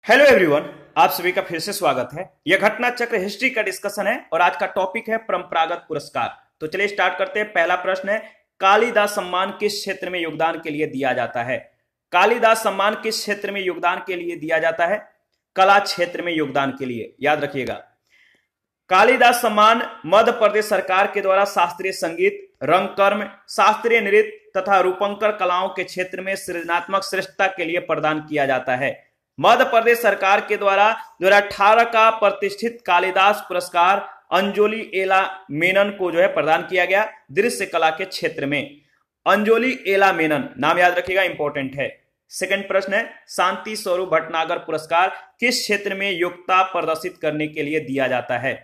Hello everyone, आप सभी का फिर से स्वागत है। यह घटना चक्र हिस्ट्री का डिस्कशन है और आज का टॉपिक है परंपरागत पुरस्कार। तो चलिए स्टार्ट करते हैं। पहला प्रश्न है, कालिदास सम्मान किस क्षेत्र में योगदान के लिए दिया जाता है? कालिदास सम्मान किस क्षेत्र में योगदान के लिए दिया जाता है? कला क्षेत्र में योगदान के लिए। याद रखिएगा, कालिदास सम्मान मध्य प्रदेश सरकार के द्वारा शास्त्रीय संगीत, रंगकर्म, शास्त्रीय नृत्य तथा रूपंकर कलाओं के क्षेत्र में सृजनात्मक श्रेष्ठता के लिए प्रदान किया जाता है। मध्य प्रदेश सरकार के द्वारा 2018 का प्रतिष्ठित कालिदास पुरस्कार अंजोली एला मेनन को प्रदान किया गया दृश्य कला के क्षेत्र में। अंजोली एला मेनन नाम याद रखिएगा, इंपॉर्टेंट है। सेकंड प्रश्न है, शांति स्वरूप भटनागर पुरस्कार किस क्षेत्र में योग्यता प्रदर्शित करने के लिए दिया जाता है?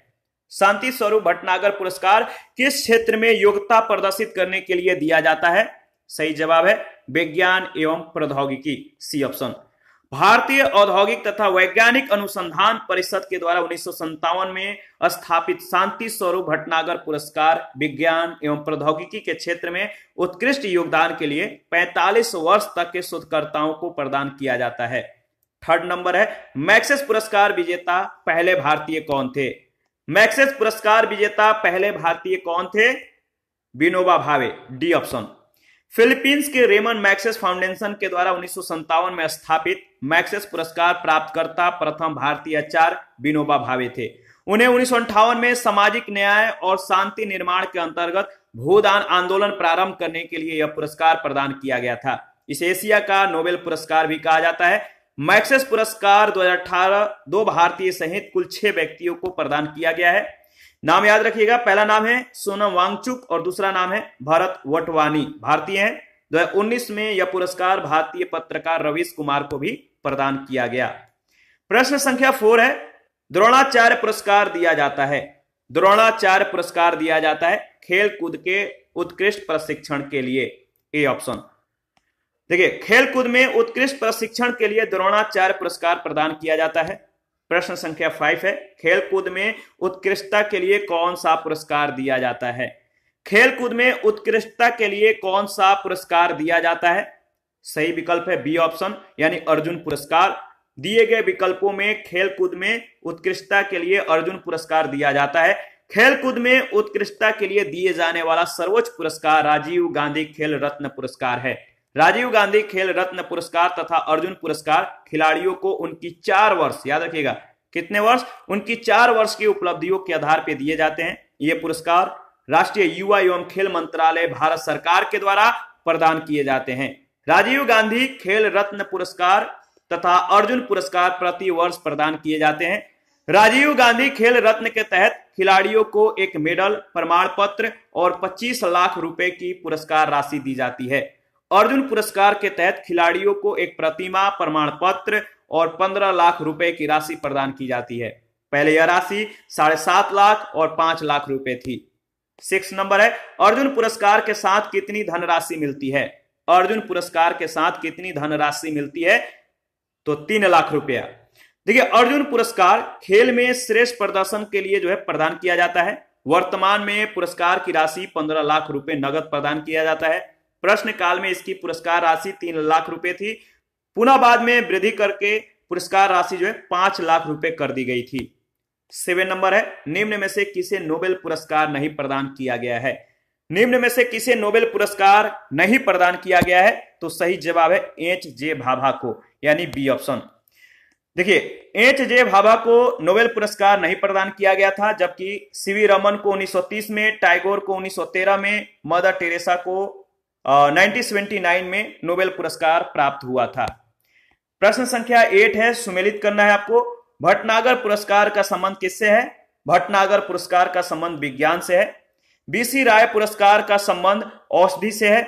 शांति स्वरूप भटनागर पुरस्कार किस क्षेत्र में योग्यता प्रदर्शित करने के लिए दिया जाता है? सही जवाब है विज्ञान एवं प्रौद्योगिकी, सी ऑप्शन। भारतीय औद्योगिक तथा वैज्ञानिक अनुसंधान परिषद के द्वारा 1957 में स्थापित शांति स्वरूप भटनागर पुरस्कार विज्ञान एवं प्रौद्योगिकी के क्षेत्र में उत्कृष्ट योगदान के लिए 45 वर्ष तक के शोधकर्ताओं को प्रदान किया जाता है। थर्ड नंबर है, मैक्सेस पुरस्कार विजेता पहले भारतीय कौन थे? मैक्सेस पुरस्कार विजेता पहले भारतीय कौन थे? Vinoba Bhave, D option. Philippines के रेमन मैक्सेस फाउंडेशन के द्वारा 1957 में स्थापित मैक्सेस पुरस्कार प्राप्तकर्ता प्रथम भारतीय आचार्य विनोबा भावे थे। उन्हें 1958 में सामाजिक न्याय और शांति निर्माण के अंतर्गत भूदान आंदोलन प्रारंभ करने के लिए यह पुरस्कार प्रदान किया गया था। इसे एशिया का नोबेल पुरस्कार भी कहा जाता है। मैक्सेस पुरस्कार 2018 दो भारतीय सहित कुल 6 व्यक्तियों को प्रदान किया गया है। नाम याद रखिएगा, पहला नाम है सोनम वांगचुक और दूसरा नाम है भरत वटवानी, भारतीय है। 2019 में यह पुरस्कार भारतीय पत्रकार रवीश कुमार को भी प्रदान किया गया। प्रश्न संख्या 4 है, द्रोणाचार्य पुरस्कार दिया जाता है। द्रोणाचार्य पुरस्कार दिया जाता है खेल कूद के उत्कृष्ट प्रशिक्षण के लिए, ए ऑप्शन। देखिए, खेल कूद में उत्कृष्ट प्रशिक्षण के लिए द्रोणाचार्य पुरस्कार प्रदान किया जाता है। प्रश्न संख्या 5 है, खेल कूद में उत्कृष्टता के लिए कौन सा पुरस्कार दिया जाता है? खेल कूद में उत्कृष्टता के लिए कौन सा पुरस्कार दिया जाता है? सही विकल्प है बी ऑप्शन, यानी अर्जुन पुरस्कार। दिए गए विकल्पों में खेल कूद में उत्कृष्टता के लिए अर्जुन पुरस्कार दिया जाता है। खेल कूद में उत्कृष्टता के लिए दिए जाने वाला सर्वोच्च पुरस्कार राजीव गांधी खेल रत्न पुरस्कार है। राजीव गांधी खेल रत्न पुरस्कार तथा अर्जुन पुरस्कार खिलाड़ियों को उनकी 4 वर्ष, याद रखिएगा कितने वर्ष, उनकी 4 वर्ष की उपलब्धियों के आधार पर दिए जाते हैं। ये पुरस्कार राष्ट्रीय युवा एवं खेल मंत्रालय भारत सरकार के द्वारा प्रदान किए जाते हैं। राजीव गांधी खेल रत्न पुरस्कार तथा अर्जुन पुरस्कार प्रति वर्ष प्रदान किए जाते हैं। राजीव गांधी खेल रत्न के तहत खिलाड़ियों को एक मेडल, प्रमाण पत्र और 25 लाख रुपए की पुरस्कार राशि दी जाती है। अर्जुन पुरस्कार के तहत खिलाड़ियों को एक प्रतिमा, प्रमाण पत्र और 15 लाख रुपए की राशि प्रदान की जाती है। पहले यह राशि 7.5 लाख और 5 लाख रुपए थी। 6 नंबर है, अर्जुन पुरस्कार के साथ कितनी धनराशि मिलती है? अर्जुन पुरस्कार के साथ कितनी धनराशि मिलती है? तो 3 लाख रुपया। देखिए, अर्जुन पुरस्कार खेल में श्रेष्ठ प्रदर्शन के लिए प्रदान किया जाता है। वर्तमान में पुरस्कार की राशि 15 लाख रुपए नगद प्रदान किया जाता है। प्रश्न काल में इसकी पुरस्कार राशि 3 लाख रुपए थी। पुनः बाद में वृद्धि करके पुरस्कार राशि 5 लाख रुपए कर दी गई थी। 7 नंबर है, निम्न में से किसे नोबेल पुरस्कार नहीं प्रदान किया गया है? निम्न में से किसे नोबेल पुरस्कार नहीं प्रदान किया गया है? तो सही जवाब है एच.जे. भाभा को, यानी बी ऑप्शन। देखिए, एच.जे. भाभा को नोबेल पुरस्कार नहीं प्रदान किया गया था, जबकि सी.वी. रमन को 1930 में, टैगोर को 1913 में, मदर टेरेसा को 1979 में नोबेल पुरस्कार प्राप्त हुआ था। प्रश्न संख्या 8 है, सुमेलित करना है आपको। भटनागर पुरस्कार का संबंध किससे है? भटनागर पुरस्कार का संबंध विज्ञान से है। बी.सी. राय पुरस्कार का संबंध औषधि से है।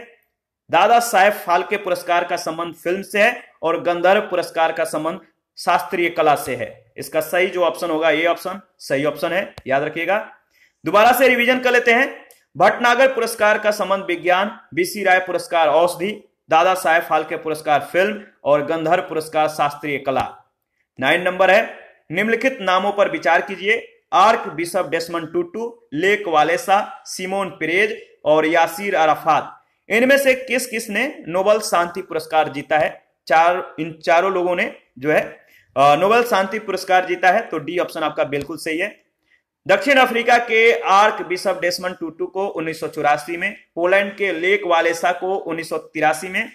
दादा साहेब फाल्के पुरस्कार का संबंध फिल्म से है और गंधर्व पुरस्कार का संबंध शास्त्रीय कला से है। इसका सही जो ऑप्शन होगा ये ऑप्शन सही ऑप्शन है, याद रखिएगा। दोबारा से रिवीजन कर लेते हैं। भटनागर पुरस्कार का संबंध विज्ञान, बी.सी. राय पुरस्कार औषधि, दादा साहेब फाल्के पुरस्कार फिल्म और गंधर्व पुरस्कार शास्त्रीय कला। 9 नंबर है, निम्नलिखित नामों पर विचार कीजिए। Archbishop Desmond Tutu, Lech Walesa, Shimon Peres और यासीर अराफात। इनमें से किस किस ने नोबेल शांति पुरस्कार जीता है? इन चारों लोगों ने नोबेल शांति पुरस्कार जीता है, तो डी ऑप्शन आपका बिल्कुल सही है। दक्षिण अफ्रीका के आर्क बिशप डेसमंड टुटू को 1984 में, पोलैंड के लेक वालेसा को 1983 में,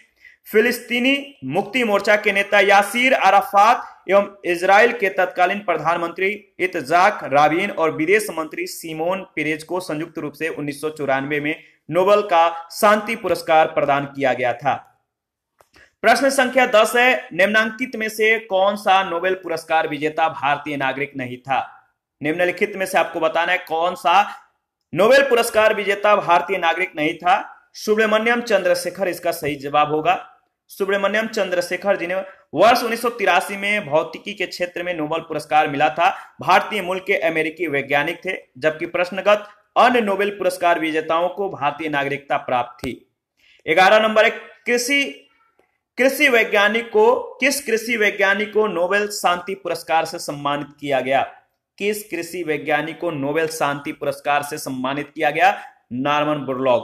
फिलिस्तीनी मुक्ति मोर्चा के नेता यासीर अराफात एवं इजराइल के तत्कालीन प्रधानमंत्री इत्जाक राबिन और विदेश मंत्री सिमोन पेरेज को संयुक्त रूप से 1994 में नोबेल का शांति पुरस्कार प्रदान किया गया था। प्रश्न संख्या 10 है, निम्नलिखित में से कौन सा नोबेल पुरस्कार विजेता भारतीय नागरिक नहीं था? निम्नलिखित में से आपको बताना है कौन सा नोबेल पुरस्कार विजेता भारतीय नागरिक नहीं था। सुब्रमण्यम चंद्रशेखर इसका सही जवाब होगा। सुब्रमण्यम चंद्रशेखर जिन्हें वर्ष 1983 में भौतिकी के क्षेत्र में नोबेल पुरस्कार मिला था, भारतीय मूल के अमेरिकी वैज्ञानिक थे, जबकि प्रश्नगत अन्य नोबेल पुरस्कार विजेताओं को भारतीय नागरिकता प्राप्त थी। 11 नंबर है, किस कृषि वैज्ञानिक को नोबेल शांति पुरस्कार से सम्मानित किया गया? किस कृषि वैज्ञानिक को नोबेल शांति पुरस्कार से सम्मानित किया गया? नॉर्मन बोरलॉग,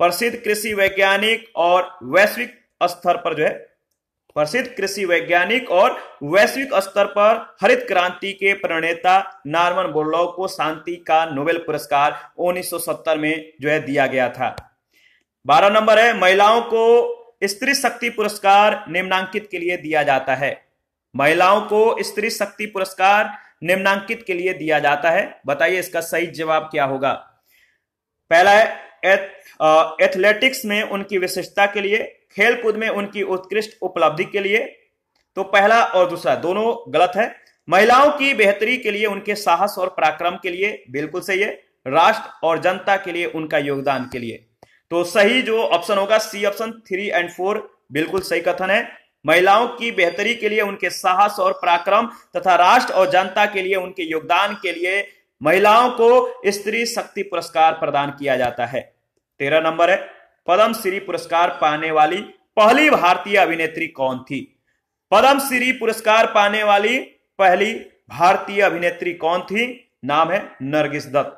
प्रसिद्ध कृषि वैज्ञानिक और वैश्विक स्तर पर प्रसिद्ध कृषि वैज्ञानिक और वैश्विक स्तर पर हरित क्रांति के प्रणेता नॉर्मन बोरलॉग को शांति का नोबेल पुरस्कार 1970 में दिया गया था। 12 नंबर है, महिलाओं को स्त्री शक्ति पुरस्कार निम्नांकित के लिए दिया जाता है। महिलाओं को स्त्री शक्ति पुरस्कार निम्नांकित के लिए दिया जाता है, बताइए इसका सही जवाब क्या होगा? पहला है एथलेटिक्स में उनकी विशिष्टता के लिए, खेलकूद में उनकी उत्कृष्ट उपलब्धि के लिए। तो पहला और दूसरा दोनों गलत है। महिलाओं की बेहतरी के लिए, उनके साहस और पराक्रम के लिए, बिल्कुल सही है। राष्ट्र और जनता के लिए उनका योगदान के लिए, तो सही जो ऑप्शन होगा सी ऑप्शन 3 और 4 बिल्कुल सही कथन है। महिलाओं की बेहतरी के लिए, उनके साहस और पराक्रम तथा राष्ट्र और जनता के लिए उनके योगदान के लिए महिलाओं को स्त्री शक्ति पुरस्कार प्रदान किया जाता है। 13 नंबर है, पद्मश्री पुरस्कार पाने वाली पहली भारतीय अभिनेत्री कौन थी? पद्मश्री पुरस्कार पाने वाली पहली भारतीय अभिनेत्री कौन थी? नाम है नरगिस दत्त,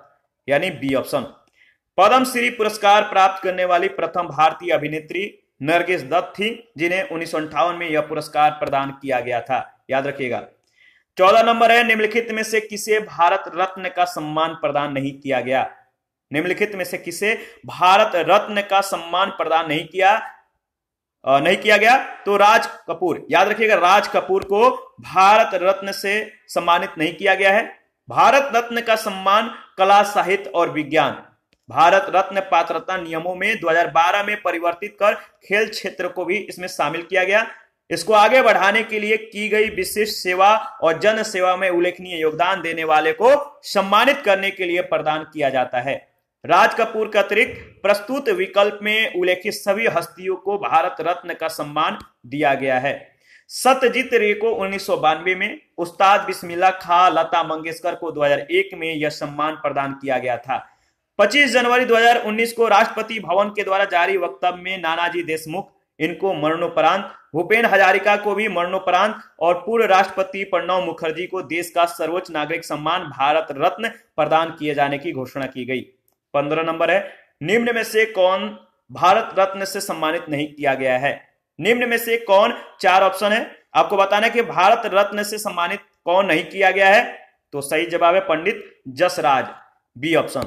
यानी बी ऑप्शन। पद्मश्री पुरस्कार प्राप्त करने वाली प्रथम भारतीय अभिनेत्री नरगिस दत्त थी, जिन्हें 1958 में यह पुरस्कार प्रदान किया गया था, याद रखिएगा। 14 नंबर है, निम्नलिखित में से किसे भारत रत्न का सम्मान प्रदान नहीं किया गया? निम्नलिखित में से किसे भारत रत्न का सम्मान प्रदान नहीं किया गया? तो राज कपूर, याद रखिएगा, राज कपूर को भारत रत्न से सम्मानित नहीं किया गया है। भारत रत्न का सम्मान कला, साहित्य और विज्ञान, भारत रत्न पात्रता नियमों में 2012 में परिवर्तित कर खेल क्षेत्र को भी इसमें शामिल किया गया। इसको आगे बढ़ाने के लिए की गई विशिष्ट सेवा और जन सेवा में उल्लेखनीय योगदान देने वाले को सम्मानित करने के लिए प्रदान किया जाता है। राज कपूर के अतिरिक्त प्रस्तुत विकल्प में उल्लेखित सभी हस्तियों को भारत रत्न का सम्मान दिया गया है। सत्यजीत रे को 1992 में, उस्ताद बिस्मिल्लाह खां, लता मंगेशकर को 2001 में यह सम्मान प्रदान किया गया था। 25 जनवरी 2019 को राष्ट्रपति भवन के द्वारा जारी वक्तव्य में नानाजी देशमुख इनको मरणोपरांत, भूपेन हजारिका को भी मरणोपरांत और पूर्व राष्ट्रपति प्रणब मुखर्जी को देश का सर्वोच्च नागरिक सम्मान भारत रत्न प्रदान किए जाने की घोषणा की गई। 15 नंबर है, निम्न में से कौन भारत रत्न से सम्मानित नहीं किया गया है? निम्न में से कौन, 4 ऑप्शन है, आपको बताना है कि भारत रत्न से सम्मानित कौन नहीं किया गया है। तो सही जवाब है पंडित जसराज, बी ऑप्शन।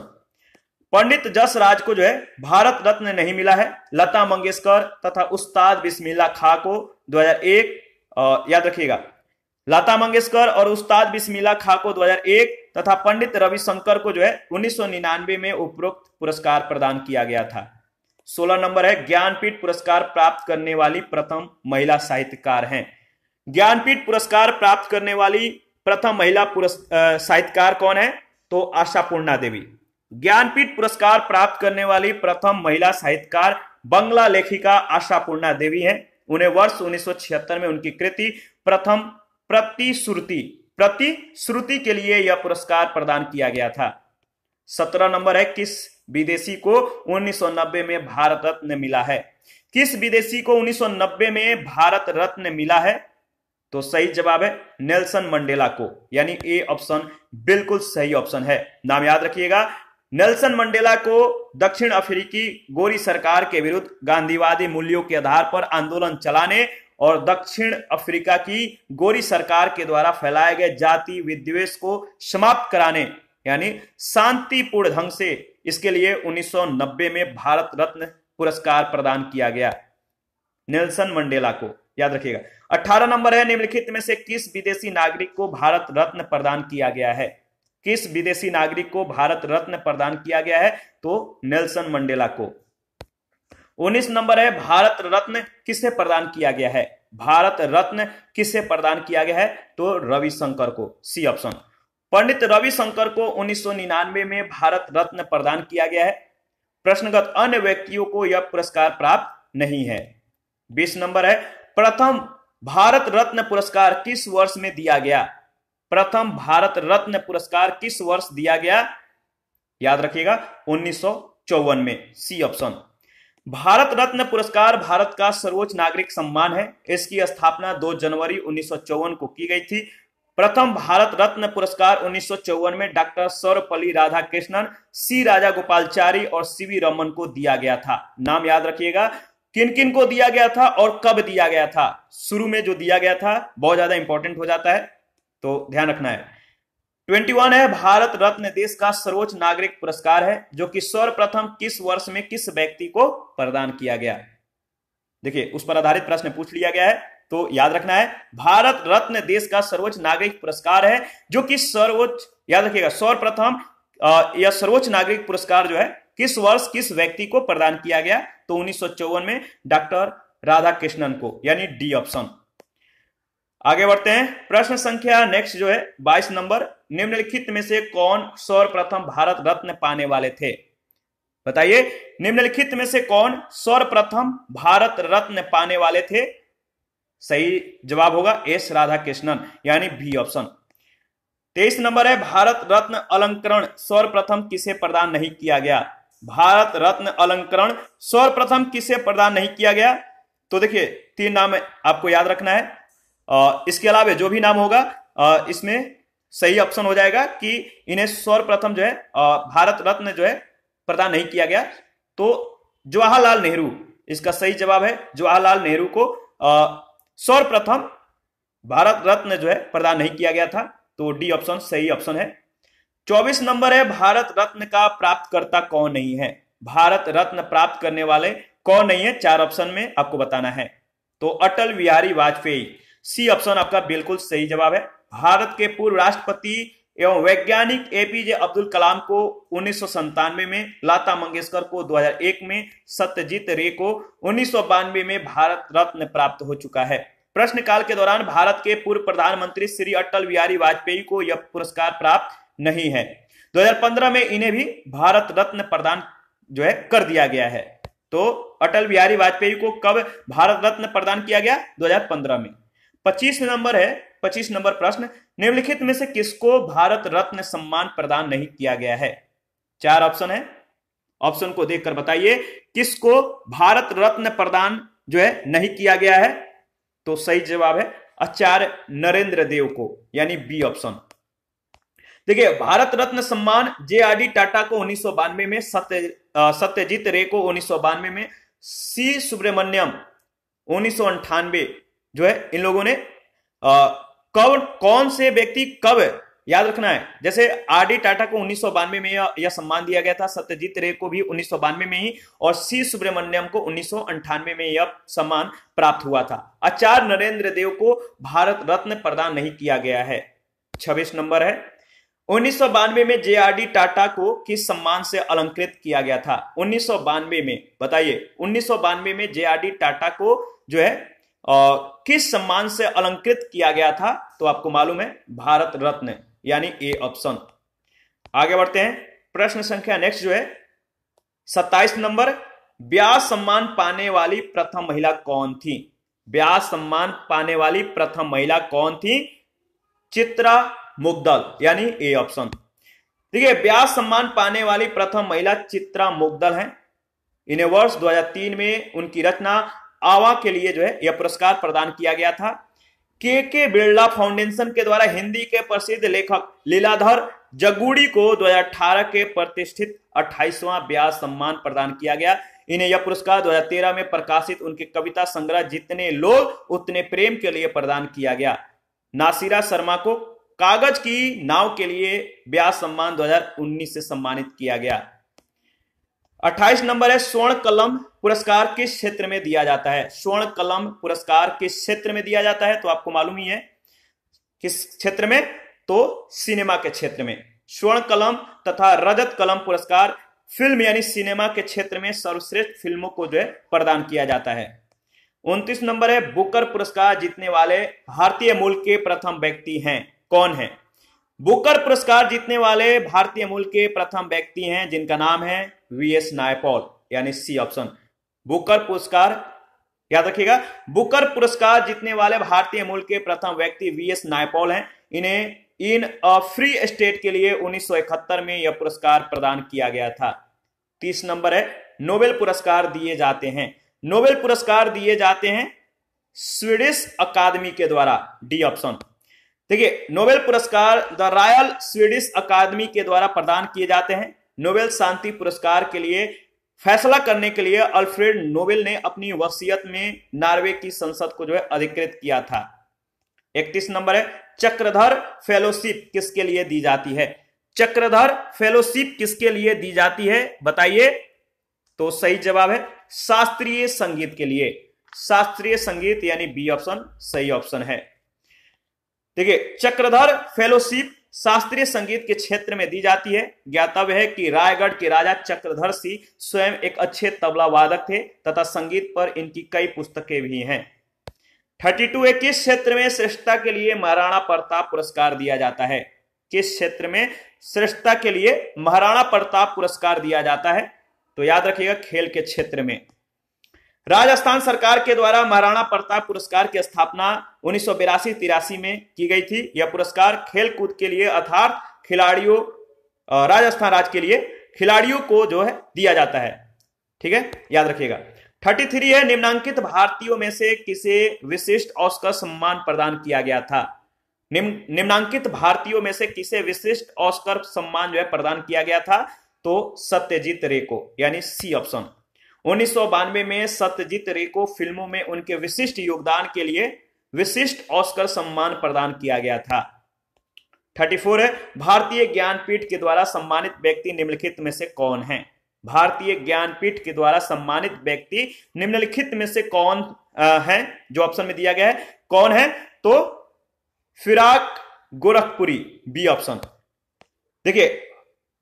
पंडित जसराज को भारत रत्न नहीं मिला है। लता मंगेशकर तथा उस्ताद बिस्मिल्लाह खां को 2001, याद रखिएगा, लता मंगेशकर और उस्ताद बिस्मिल्लाह खां को 2001 तथा पंडित रविशंकर को 1999 में उपरोक्त पुरस्कार प्रदान किया गया था। 16 नंबर है, ज्ञानपीठ पुरस्कार प्राप्त करने वाली प्रथम महिला साहित्यकार हैं। ज्ञानपीठ पुरस्कार प्राप्त करने वाली प्रथम महिला साहित्यकार कौन है? तो आशापूर्णा देवी। ज्ञानपीठ पुरस्कार प्राप्त करने वाली प्रथम महिला साहित्यकार बंगला लेखिका आशापूर्णा देवी हैं। उन्हें वर्ष 1976 में उनकी कृति प्रथम प्रतिश्रुति के लिए यह पुरस्कार प्रदान किया गया था। 17 नंबर है, किस विदेशी को 1990 में भारत रत्न मिला है? किस विदेशी को 1990 में भारत रत्न मिला है? तो सही जवाब है नेल्सन मंडेला को, यानी ए ऑप्शन बिल्कुल सही ऑप्शन है। नाम याद रखिएगा, नेल्सन मंडेला को दक्षिण अफ्रीकी गोरी सरकार के विरुद्ध गांधीवादी मूल्यों के आधार पर आंदोलन चलाने और दक्षिण अफ्रीका की गोरी सरकार के द्वारा फैलाए गए जाति विद्वेष को समाप्त कराने यानी शांतिपूर्ण ढंग से इसके लिए 1990 में भारत रत्न पुरस्कार प्रदान किया गया नेल्सन मंडेला को, याद रखिएगा। 18 नंबर है, निम्नलिखित में से किस विदेशी नागरिक को भारत रत्न प्रदान किया गया है? किस विदेशी नागरिक को भारत रत्न प्रदान किया गया है? तो नेल्सन मंडेला को। 19 नंबर है, भारत रत्न किसे प्रदान किया गया है? भारत रत्न किसे प्रदान किया गया है? तो रविशंकर को, सी ऑप्शन। पंडित रविशंकर को 1999 में भारत रत्न प्रदान किया गया है। प्रश्नगत अन्य व्यक्तियों को यह पुरस्कार प्राप्त नहीं है। 20 नंबर है, प्रथम भारत रत्न पुरस्कार किस वर्ष में दिया गया? प्रथम भारत रत्न पुरस्कार किस वर्ष दिया गया? याद रखिएगा 1954 में, सी ऑप्शन। भारत रत्न पुरस्कार भारत का सर्वोच्च नागरिक सम्मान है। इसकी स्थापना 2 जनवरी 1954 को की गई थी। प्रथम भारत रत्न पुरस्कार 1954 में डॉक्टर सर्वपल्ली राधाकृष्णन, सी राजागोपालाचारी और सीवी रमन को दिया गया था। नाम याद रखिएगा, किन किन को दिया गया था और कब दिया गया था। शुरू में जो दिया गया था बहुत ज्यादा इंपॉर्टेंट हो जाता है, तो ध्यान रखना है। 21 है, भारत रत्न देश का सर्वोच्च नागरिक पुरस्कार है जो कि सर्वप्रथम किस वर्ष में किस व्यक्ति को प्रदान किया गया? देखिए, उस पर आधारित प्रश्न पूछ लिया गया है, तो याद रखना है भारत रत्न देश का सर्वोच्च नागरिक पुरस्कार है जो कि सर्वोच्च, याद रखिएगा, सर्वप्रथम यह सर्वोच्च नागरिक पुरस्कार जो है किस वर्ष किस व्यक्ति को प्रदान किया गया? तो 1954 में डॉक्टर राधाकृष्णन को, यानी डी ऑप्शन। आगे बढ़ते हैं, प्रश्न संख्या नेक्स्ट जो है 22 नंबर, निम्नलिखित में से कौन सर्वप्रथम भारत रत्न पाने वाले थे? बताइए, निम्नलिखित में से कौन सर्वप्रथम भारत रत्न पाने वाले थे? सही जवाब होगा एस राधाकृष्णन, यानी बी ऑप्शन। 23 नंबर है, भारत रत्न अलंकरण सर्वप्रथम किसे प्रदान नहीं किया गया? भारत रत्न अलंकरण सर्वप्रथम किसे प्रदान नहीं किया गया? तो देखिए 3 नाम आपको याद रखना है। इसके अलावा जो भी नाम होगा इसमें सही ऑप्शन हो जाएगा कि इन्हें सर्वप्रथम जो है भारत रत्न जो है प्रदान नहीं किया गया। तो जवाहरलाल नेहरू इसका सही जवाब है। जवाहरलाल नेहरू को सर्वप्रथम भारत रत्न जो है प्रदान नहीं किया गया था, तो डी ऑप्शन सही ऑप्शन है। 24 नंबर है, भारत रत्न का प्राप्तकर्ता कौन नहीं है? भारत रत्न प्राप्त करने वाले कौन नहीं है? 4 ऑप्शन में आपको बताना है। तो अटल बिहारी वाजपेयी, सी ऑप्शन आपका बिल्कुल सही जवाब है। भारत के पूर्व राष्ट्रपति एवं वैज्ञानिक एपीजे अब्दुल कलाम को 1997 में, लता मंगेशकर को 2001 में, सत्यजीत रे को 1992 में भारत रत्न प्राप्त हो चुका है। प्रश्नकाल के दौरान भारत के पूर्व प्रधानमंत्री श्री अटल बिहारी वाजपेयी को यह पुरस्कार प्राप्त नहीं है। 2015 में इन्हें भी भारत रत्न प्रदान जो है कर दिया गया है। तो अटल बिहारी वाजपेयी को कब भारत रत्न प्रदान किया गया? 2015 में। 25 नंबर है, 25 नंबर प्रश्न, निम्नलिखित में से किसको भारत रत्न सम्मान प्रदान नहीं किया गया है? 4 ऑप्शन है, ऑप्शन को देखकर बताइए किसको भारत रत्न प्रदान जो है नहीं किया गया है? तो सही जवाब है आचार्य नरेंद्र देव को, यानी बी ऑप्शन। देखिए, भारत रत्न सम्मान जे.आर.डी. टाटा को 1992 में, सत्यजीत रे को 1992 में, सी सुब्रमण्यम 1998 जो है, इन लोगों ने कब, कौन से व्यक्ति कब, याद रखना है। जैसे आर.डी. टाटा को 1992 में यह सम्मान दिया गया था, सत्यजीत रे को भी 1992 में ही, और सी सुब्रमण्यम को 1998 में यह सम्मान प्राप्त हुआ था। आचार्य नरेंद्र देव को भारत रत्न प्रदान नहीं किया गया है। 26 नंबर है, 1992 में जे.आर.डी. टाटा को किस सम्मान से अलंकृत किया गया था? 1992 में, बताइए 1992 में जे.आर.डी. टाटा को जो है किस सम्मान से अलंकृत किया गया था? तो आपको मालूम है भारत रत्न, यानी ए ऑप्शन। आगे बढ़ते हैं, प्रश्न संख्या नेक्स्ट जो है 27 नंबर, व्यास सम्मान पाने वाली प्रथम महिला कौन थी? व्यास सम्मान पाने वाली प्रथम महिला कौन थी? चित्रा मुग्दल, यानी ए ऑप्शन। देखिए, व्यास सम्मान पाने वाली प्रथम महिला चित्रा मुग्दल हैं। इन्हें वर्ष 2003 में उनकी रचना आवा के लिए जो है यह पुरस्कार प्रदान किया गया था। के बिरला फाउंडेशन के द्वारा हिंदी के प्रसिद्ध लेखक लीलाधर जगूड़ी को 2018 के प्रतिष्ठित 28वां व्यास सम्मान प्रदान किया गया। इन्हें यह पुरस्कार 2013 में प्रकाशित उनके कविता संग्रह जितने लोग उतने प्रेम के लिए प्रदान किया गया। नासिरा शर्मा को कागज की नाव के लिए व्यास सम्मान 2019 से सम्मानित किया गया। 28 नंबर है, स्वर्ण कलम पुरस्कार किस क्षेत्र में दिया जाता है? स्वर्ण कलम पुरस्कार किस क्षेत्र में दिया जाता है? तो आपको मालूम ही है किस क्षेत्र में, तो सिनेमा के क्षेत्र में। स्वर्ण कलम तथा रजत कलम पुरस्कार फिल्म यानी सिनेमा के क्षेत्र में सर्वश्रेष्ठ फिल्मों को जो है प्रदान किया जाता है। 29 नंबर है, बुकर पुरस्कार जीतने वाले भारतीय मूल के प्रथम व्यक्ति हैं, कौन है? बुकर पुरस्कार जीतने वाले भारतीय मूल के प्रथम व्यक्ति हैं जिनका नाम है वीएस नायपॉल, यानी सी ऑप्शन। बुकर पुरस्कार याद रखिएगा, बुकर पुरस्कार जीतने वाले भारतीय मूल के प्रथम व्यक्ति वीएस नायपॉल हैं। इन्हें इन अ फ्री स्टेट के लिए 1971 में यह पुरस्कार प्रदान किया गया था। 30 नंबर है, नोबेल पुरस्कार दिए जाते हैं। नोबेल पुरस्कार दिए जाते हैं स्वीडिश अकादमी के द्वारा, डी ऑप्शन। देखिए, नोबेल पुरस्कार द रॉयल स्वीडिश अकादमी के द्वारा प्रदान किए जाते हैं। नोबेल शांति पुरस्कार के लिए फैसला करने के लिए अल्फ्रेड नोबेल ने अपनी वसीयत में नॉर्वे की संसद को जो है अधिकृत किया था। 31 नंबर है, चक्रधर फेलोशिप किसके लिए दी जाती है? चक्रधर फेलोशिप किसके लिए दी जाती है बताइए? तो सही जवाब है शास्त्रीय संगीत के लिए। शास्त्रीय संगीत यानी बी ऑप्शन सही ऑप्शन है। देखिए, चक्रधर फेलोशिप शास्त्रीय संगीत के क्षेत्र में दी जाती है। ज्ञातव्य है कि रायगढ़ के राजा चक्रधर सिंह स्वयं एक अच्छे तबला वादक थे तथा संगीत पर इनकी कई पुस्तकें भी हैं। 32 है, किस क्षेत्र में श्रेष्ठता के लिए महाराणा प्रताप पुरस्कार दिया जाता है? किस क्षेत्र में श्रेष्ठता के लिए महाराणा प्रताप पुरस्कार दिया जाता है? तो याद रखिएगा, खेल के क्षेत्र में। राजस्थान सरकार के द्वारा महाराणा प्रताप पुरस्कार की स्थापना 1982-83 में की गई थी। यह पुरस्कार खेल कूद के लिए अर्थात खिलाड़ियों, राजस्थान राज्य के लिए खिलाड़ियों को जो है दिया जाता है। ठीक है, याद रखिएगा। 33 है, निम्नांकित भारतीयों में से किसे विशिष्ट ऑस्कर सम्मान प्रदान किया गया था? निम्नांकित भारतीयों में से किसे विशिष्ट ऑस्कर सम्मान जो है प्रदान किया गया था? तो सत्यजीत रे को, यानी सी ऑप्शन। 1992 में सत्यजीत रे को फिल्मों में उनके विशिष्ट योगदान के लिए विशिष्ट ऑस्कर सम्मान प्रदान किया गया था। 34 है, भारतीय ज्ञानपीठ के द्वारा सम्मानित व्यक्ति निम्नलिखित में से कौन है? भारतीय ज्ञानपीठ के द्वारा सम्मानित व्यक्ति निम्नलिखित में से कौन है? जो ऑप्शन में दिया गया है, कौन है? तो फिराक गोरखपुरी, बी ऑप्शन। देखिए,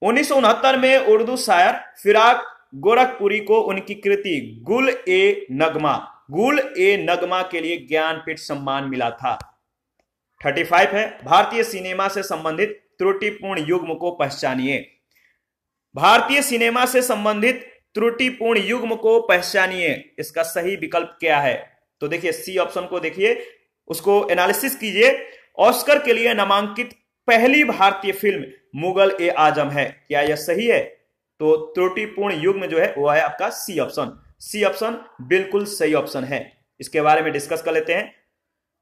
1969 में उर्दू शायर फिराक गोरखपुरी को उनकी कृति गुल ए नगमा के लिए ज्ञानपीठ सम्मान मिला था। 35 है, भारतीय सिनेमा से संबंधित त्रुटिपूर्ण युग्म को पहचानिए। भारतीय सिनेमा से संबंधित त्रुटिपूर्ण युग्म को पहचानिए, इसका सही विकल्प क्या है? तो देखिए, सी ऑप्शन को देखिए, उसको एनालिसिस कीजिए। ऑस्कर के लिए नामांकित पहली भारतीय फिल्म मुगल ए आजम है, क्या यह सही है? तो त्रुटिपूर्ण युग्म जो है वो है आपका सी ऑप्शन। सी ऑप्शन बिल्कुल सही ऑप्शन है। इसके बारे में डिस्कस कर लेते हैं।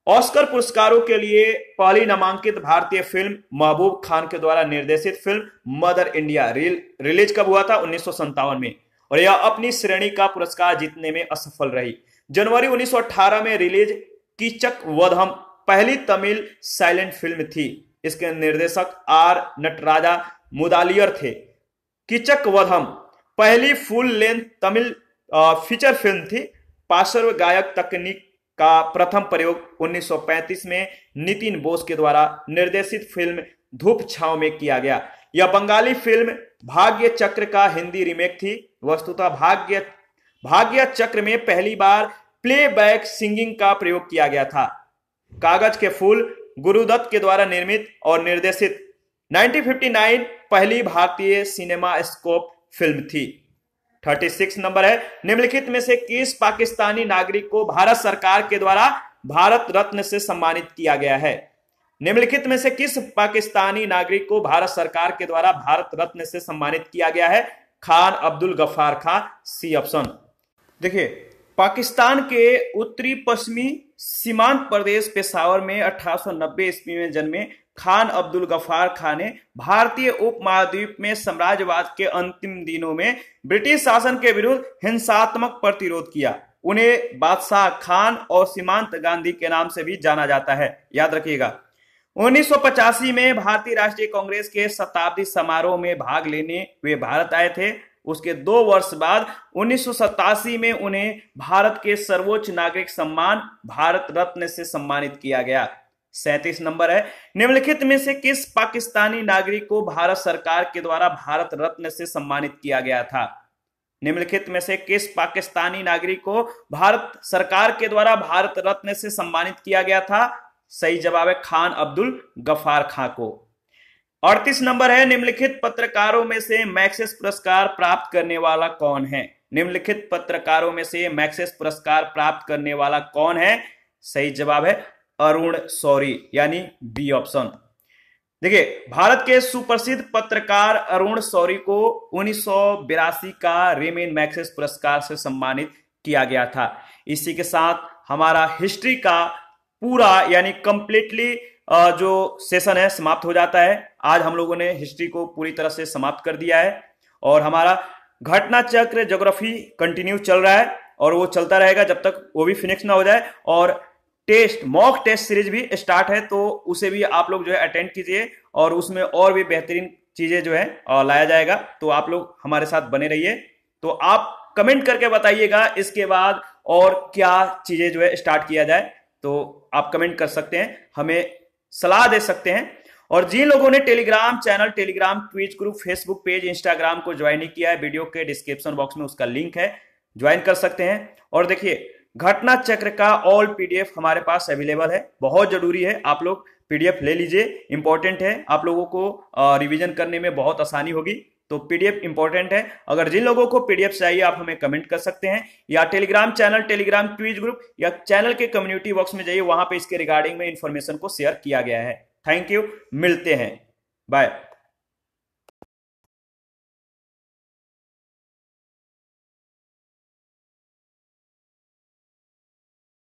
ऑस्कर पुरस्कारों के लिए पहली नामांकित भारतीय फिल्म महबूब खान के द्वारा निर्देशित फिल्म मदर इंडिया रिलीज कब हुआ था? 1957 में, और यह अपनी श्रेणी का पुरस्कार जीतने में असफल रही। जनवरी 1918 में रिलीज कीचक वधम पहली तमिल साइलेंट फिल्म थी। इसके निर्देशक आर नटराजा मुदालियर थे। कीचक वधम पहली full length Tamil feature film थी। पार्श्व गायक तकनीक का प्रथम प्रयोग 1935 में नितिन बोस के द्वारा निर्देशित फिल्म धूप छांव में किया गया। यह बंगाली फिल्म भाग्य चक्र का हिंदी रीमेक थी। वस्तुतः भाग्य चक्र में पहली बार प्लेबैक सिंगिंग का प्रयोग किया गया था। कागज के फूल गुरुदत्त के द्वारा निर्मित और निर्देशित 1959 पहली भारतीय सिनेमा स्कोप फिल्म थी। 36 नंबर है, निम्नलिखित में से किस पाकिस्तानी नागरिक को भारत सरकार के द्वारा भारत रत्न से सम्मानित किया गया है? निम्नलिखित में से किस पाकिस्तानी नागरिक को भारत सरकार के द्वारा भारत रत्न से सम्मानित किया गया है? Khan Abdul Ghaffar Khan, C option. देखिए, पाकिस्तान के उत्तरी पश्चिमी सीमांत प्रदेश पेशावर में 1890 ईस्वी में जन्मे खान अब्दुल गफ्फार खान ने भारतीय उपमहाद्वीप में साम्राज्यवाद के अंतिम दिनों में ब्रिटिश शासन के विरुद्ध हिंसात्मक प्रतिरोध किया। उन्हें बादशाह खान और सीमांत गांधी के नाम से भी जाना जाता है, याद रखिएगा। 1985 में भारतीय राष्ट्रीय कांग्रेस के शताब्दी समारोह में भाग लेने वे भारत आए थे। उसके 2 वर्ष बाद 1987 में उन्हें भारत के सर्वोच्च नागरिक सम्मान भारत रत्न से सम्मानित किया गया। 37 नंबर है, निम्नलिखित में से किस पाकिस्तानी नागरिक को भारत सरकार के द्वारा भारत रत्न से सम्मानित किया गया था? निम्नलिखित में से किस पाकिस्तानी नागरिक को भारत सरकार के द्वारा भारत रत्न से सम्मानित किया गया था? सही जवाब है खान अब्दुल गफ्फार खां को। 38 नंबर है, निम्नलिखित पत्रकारों में से मैक्सेस पुरस्कार प्राप्त करने वाला कौन है? निम्नलिखित पत्रकारों में से मैक्सेस पुरस्कार प्राप्त करने वाला कौन है? सही जवाब है अरुण शौरी, यानी बी ऑप्शन। देखिए, भारत के सुप्रसिद्ध पत्रकार अरुण शौरी को 1982 का रेमन मैक्सेस पुरस्कार से सम्मानित किया गया था। इसी के साथ हमारा हिस्ट्री का पूरा यानी कंप्लीटली जो सेशन है समाप्त हो जाता है। आज हम लोगों ने हिस्ट्री को पूरी तरह से समाप्त कर दिया है और हमारा घटना चक्र ज्योग्राफी कंटिन्यू चल रहा है और वो चलता रहेगा जब तक वो भी फिनिश ना हो जाए। और मॉक टेस्ट सीरीज भी स्टार्ट है, तो उसे भी आप लोग जो है अटेंड कीजिए और उसमें और भी बेहतरीन चीजें जो है लाया जाएगा। तो आप लोग हमारे साथ बने रहिए। तो आप कमेंट करके बताइएगा इसके बाद और क्या चीजें जो है स्टार्ट किया जाए, तो आप कमेंट कर सकते हैं, हमें सलाह दे सकते हैं। और जिन लोगों ने Telegram channel, Telegram tweet group, Facebook page, Instagram को ज्वाइन नहीं किया है, वीडियो के डिस्क्रिप्शन बॉक्स में उसका लिंक है, ज्वाइन कर सकते हैं। और देखिए, घटना चक्र का ऑल पीडीएफ हमारे पास अवेलेबल है, बहुत जरूरी है आप लोग पीडीएफ ले लीजिए, इंपॉर्टेंट है, आप लोगों को रिवीजन करने में बहुत आसानी होगी। तो पीडीएफ इंपॉर्टेंट है। अगर जिन लोगों को पीडीएफ चाहिए आप हमें कमेंट कर सकते हैं, या Telegram channel, Telegram tweet group या चैनल के कम्युनिटी बॉक्स में जाइए, वहां पे इसके रिगार्डिंग में इंफॉर्मेशन को शेयर किया गया है। थैंक यू, मिलते हैं, बाय।